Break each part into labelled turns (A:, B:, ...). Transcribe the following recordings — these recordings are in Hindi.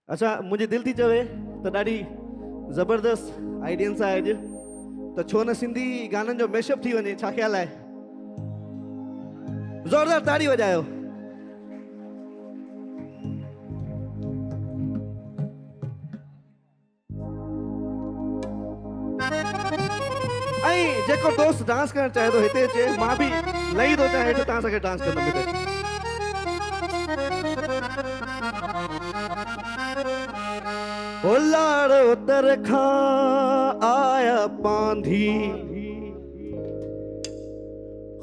A: अच्छा मुंहिंजी दिलि थी चवे त ॾाढी ज़बरदस्त आइडियन सां अॼु त छो न सिंधी गाननि जो मैशअप थी वञे, छा ख़्याल आहे? ज़ोरदार ताड़ी वॼायो। ऐं जेको दोस्त डांस करणु चाहे थो हिते अचे, मां बि लही थो चाहियां हेठि तव्हां सां गॾु डांस कंदुमि हिते। ओ लाड़ो तर खां आया पांधी,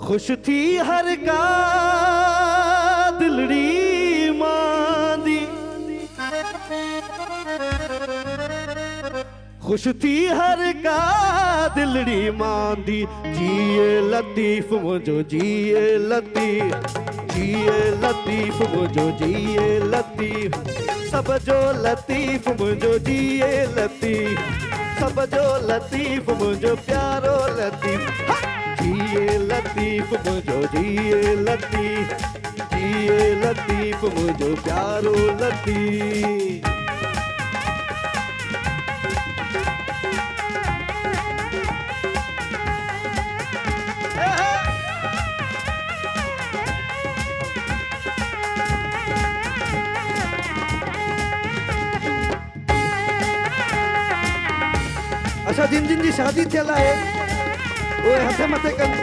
A: खुश थी हर का दिलड़ी मांदी, खुश थी हर का दिलड़ी मांदी, जिए लतीफ मुझो जिए लतीफ, जिए लतीफ मुझो जिए लतीफ, सब जो लतीफ मुझो जिए लतीफ, सब जो लतीफ मुझो प्यारो लतीफ, जिए लतीफ मुझो जिए लतीफ, जिए लतीफ मुझो प्यारो लतीफ। अच्छा जिन जिन जी शादी थियल आहे उहे हथ मथे कनि।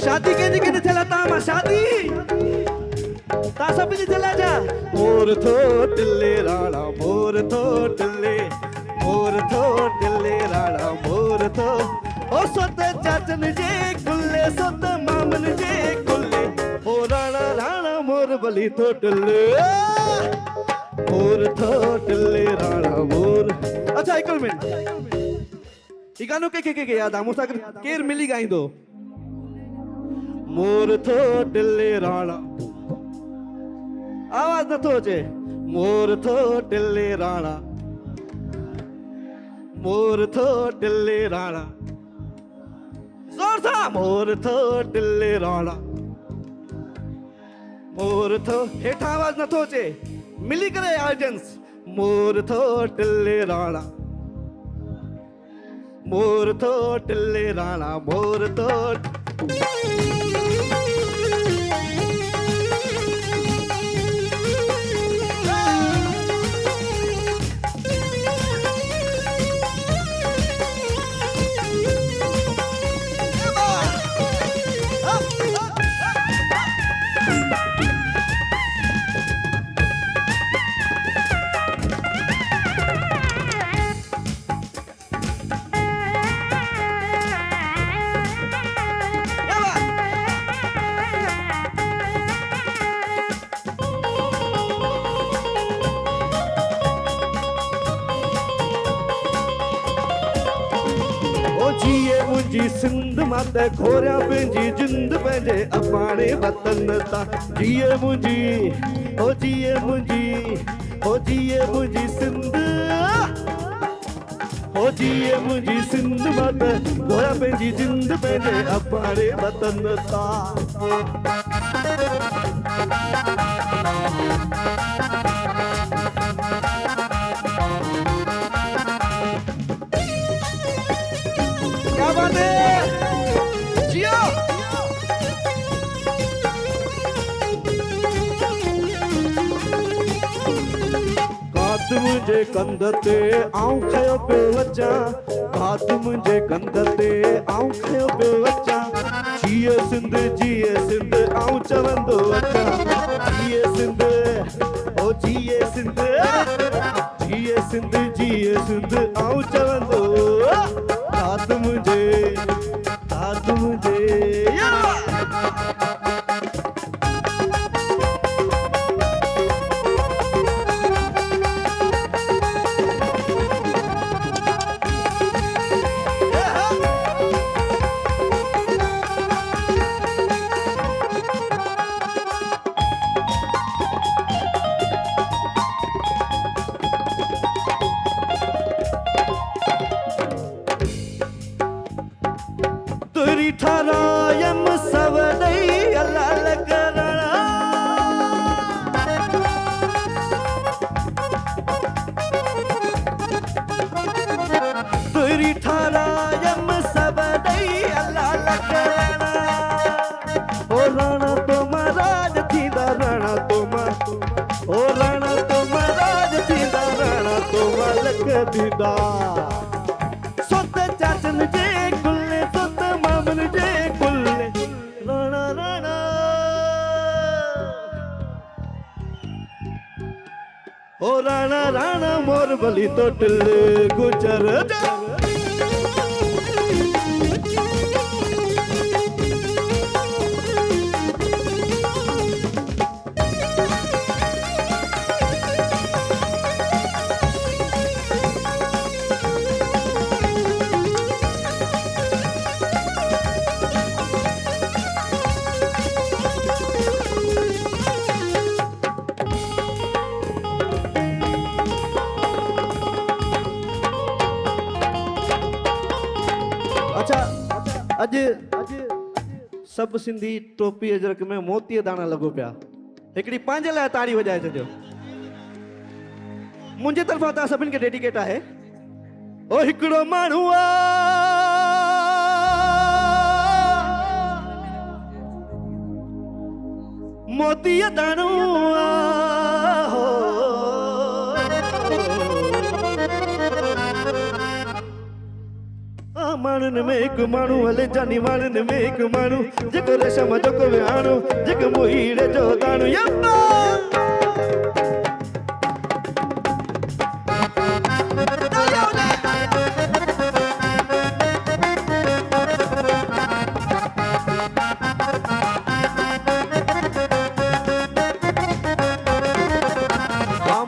A: शादी कंहिंजी कंहिंजी थियल आहे तव्हां मां? शादी तव्हां सभिनी जी थियल आहे छा? मोर थो टिले राणा मोर थो टिले, मोर थो टिले राणा मोर थो, ओ सोत चाचन जे गुल्ले सोत मामन जे गुल्ले, ओ राणा राणा मोर बली थो टिले, मोर थो टिले राणा मोर। अच्छा हिकु मिनट, ही गानो के याद आहे मूंसां केर मिली ॻाईंदो? मोर थो टिले राणा, आवाज नथो अचे। मोर थो टिले राणा, मोर थो टिले राणा, जोर सां। मोर थो टिले राणा, मोर थो, हेठां आवाज नथो अचे, मिली करे ऑडियंस। मोर थो टिले राणा, मोर थो टिले राणा मोर थो। सिंध मात खोरिया पंहिंजी जिंद पंहिंजे अबाणे वतन ता, जिए मुंहिंजी ओ जिए मुंहिंजी ओ जिए मुंहिंजी सिंध, ओ जिए मुंहिंजी सिंध मात खोरिया पंहिंजी जिंद पंहिंजे अबाणे वतन ता। क्या बात है जियो। कात मुंहिंजे कंध ते आऊं खयो पियो अचां, कात मुंहिंजे कंध ते आऊं खयो पियो अचां, जिए सिंध आऊं चवंदो अचां, जिए सिंध ओ जिए सिंध, जिए सिंध आऊं चवंदो, कात मुंहिंजे कात मुंहिंजे। दा सोत चाचन जे कुल्ले सोत मामन जे कुल्ले राणा राणा ओ राणा राणा मोर बली तो टिल्ले गुजर जा अज सब सिंधी टोपी अजरक में मोती दाना लगो पिया हिकड़ी पंहिंजे लाइ ताड़ी वजाए छॾियो मुंहिंजे तरफ़ां तव्हां सभिनि खे डेडिकेट आहे ओ हिकिड़ो माण्हू मोती दाणो माण्हुनि में हिकु माण्हू हले जानी माण्हुनि में हिकु माण्हू जेको रेशम जो को विहाणो जेको मुहीड़े जो दाणो यम्मा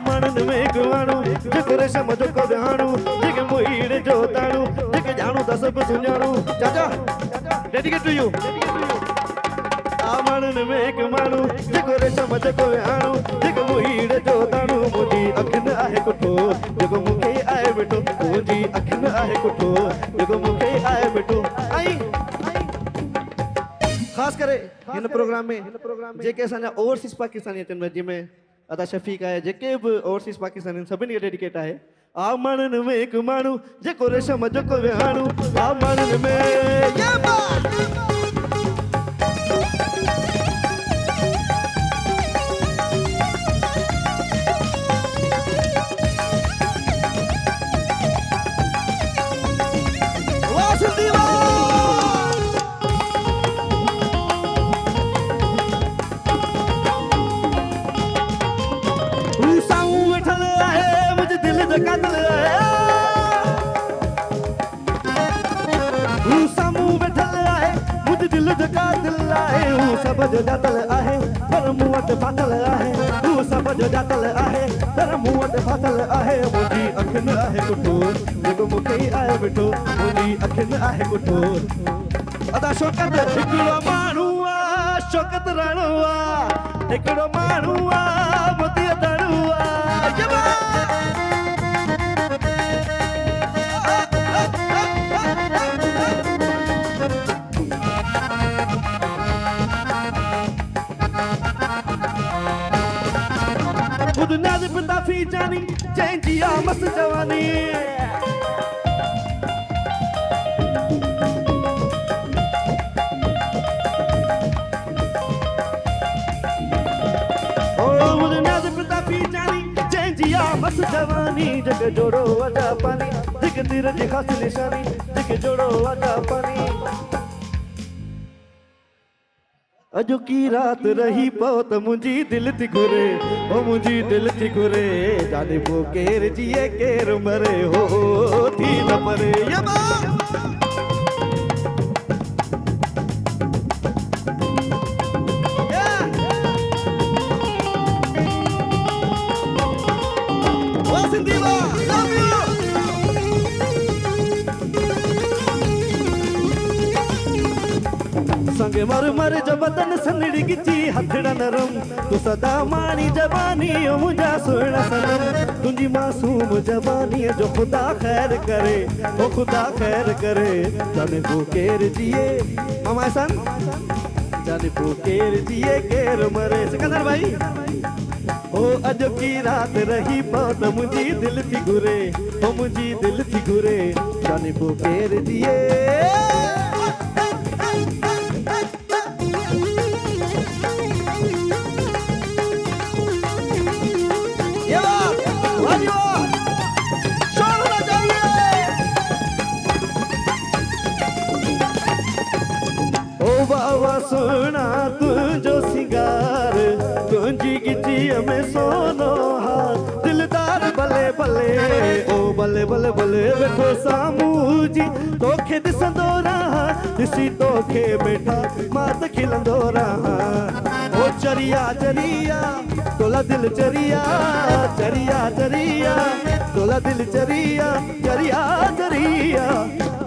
A: माण्हुनि में हिकु माण्हू जेको रेशम जो को विहाणो जेको मुहीड़े जो दाणो सब सुञाणो चाचा डेडिकेट टू यू माण्हुनि में हिकु माण्हू जेको रेशम जेको विहाणो जेको मुहीड़ जो दाणो मुंहिंजी अखियुनि आहे कुठो जेको मूंखे आहे वेठो मुंहिंजी अखियुनि आहे कुठो जेको मूंखे आहे वेठो ऐं ख़ासि करे हिन प्रोग्राम में जेके असांजा ओवरसीज़ पाकिस्तानी अचनि जंहिंमें अदा शफ़ीक आहे जेके बि ओवरसीज़ पाकिस्तानी सभिनी खे डेडिकेट आहे माण्हुनि में हिकु माण्हू जेको रेशम जेको विहाणो माण्हुनि में सब जो जातल आहे पर मूं वटि फाथल आहे तूं सब जो जातल आहे पर मूं वटि फाथल आहे मुंहिंजी अखियुनि आहे कुठो जेको मूंखे ई आहे वेठो मुंहिंजी अखियुनि आहे कुठो अदा शौकत हिकिड़ो माण्हू आहे शौकत राणो आहे हिकिड़ो माण्हू आहे मोती दाणो आहे नाज़ पिता फी जानी जंहिंजी आ मस्त जवानी ओ मुझे नाज़ पिता फी जानी जंहिंजी आ मस्त जवानी जेके जोड़ो वॾा पानी जेके तीर जी ख़ासि निशानी जेके जोड़ो वॾा पानी अजो की रात रही पो त मुंहिंजी दिल थी घुरे ओ मुंहिंजी दिल थी घुरे जाने पो केर जिए केर मरे हो थी न परे यबा ओ सिंधीवा लव यू संगे मर मर जो बदन सनड़ी गिची हथड़ा नरम तू सदा मानी जबानी ओ मुझा सुहिणा सनम तुंहिंजी मासूम जबानी जो खुदा खैर करे ओ खुदा खैर करे जाने को केर जिए मामा सन जाने को केर जिए केर मरे सिकंदर भाई ओ अज की रात रही बात मुंहिंजी दिल थी घुरे ओ मुंहिंजी दिल थी घुरे जाने को केर जिए सोना तुझो सिंगार तुझी गिची में सोनो हार दिलदार बले बले ओ बले बले बले वेठो सामू जी तोखे दिसंदो रहा दिसी तोखे बेठा मात खिलंदो रहा ओ चरिया चरिया तोला दिल चरिया चरिया चरिया तोला दिल चरिया चरिया चरिया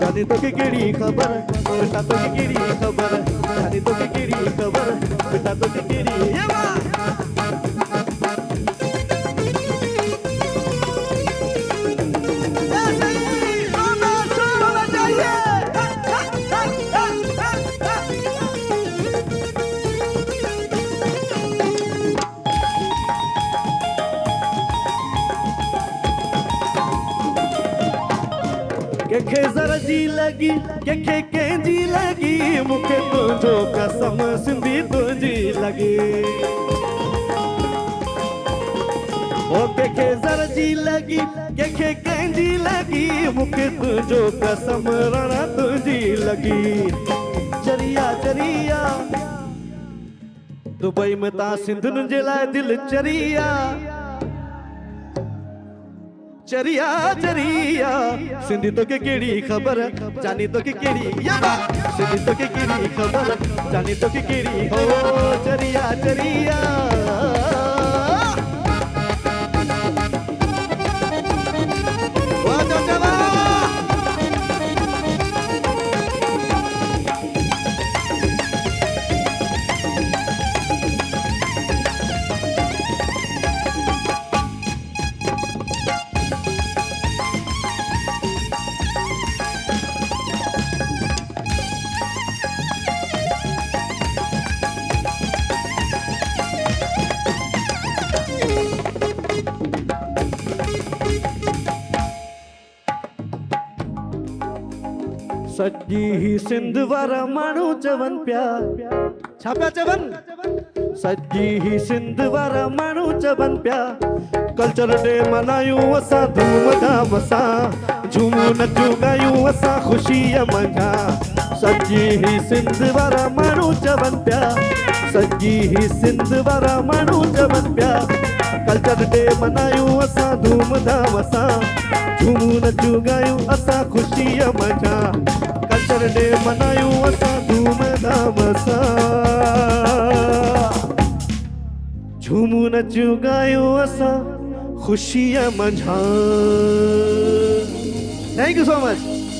A: जाने तो की केड़ी खबर बेटा तो की केड़ी खबर जाने तो की केड़ी खबर बेटा तो की केड़ी ये वाह के जरा जी लगी के जी लगी मुखे तुझो कसम सिंधी तुझी लगी ओ के जरा जी लगी के जी लगी मुखे तुझो कसम रणा तुझी लगी चरिया चरिया दुबई में ता सिंधुन जे लाए दिल चरिया चरिया चरिया सिंधी तो के केड़ी खबर जानी तो के केड़ी सिंधी तो के केड़ी खबर जानी तो के केड़ी हो चरिया चरिया सजी ही सिंध वारा माण्हू चवन प्या छा प्या चवन सजी ही सिंध वारा माण्हू चवन प्या कल्चर डे मनायूं असां धूम धाम सां झूमूं नचूं ॻायूं असां ख़ुशीअ मंझा सजी ही सिंध वारा माण्हू चवन प्या सजी ही सिंध वारा माण्हू चवन प्या कल्चर डे मनायूं असां धूम धाम सां झूमूं नचूं ॻायूं असां ख़ुशीअ मंझा कल्चर डे मनायूं असां धूम धाम सां झूमूं नचूं ॻायूं असां ख़ुशीअ मंझा थैंक यू सो मच